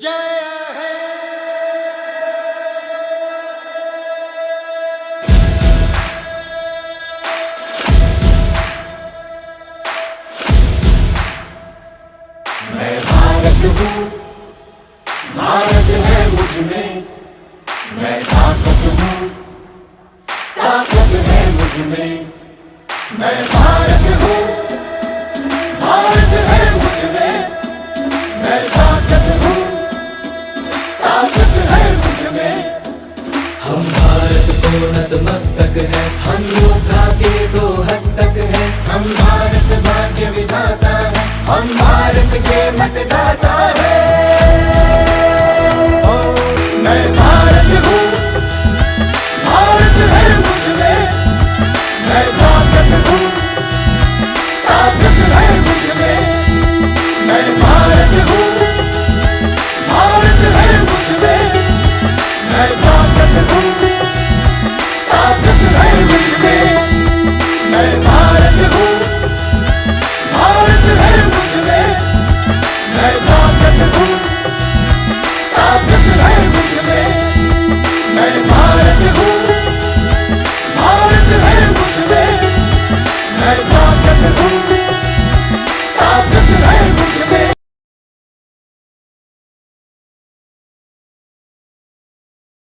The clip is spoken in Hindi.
जय हे। मैं भारत हूँ, भारत है मुझ में। मैं ताकत हूँ, ताकत है मुझ में। मैं भारत हूँ, भारत है मुझ में। मैं ताकत हूँ, ताकत है मुझ में। हम भारत को नतमस्तक है, हम योद्धा के दो हस्तक है। हम भारत भाग्य विधाता है, हम भारत के मतदाता है।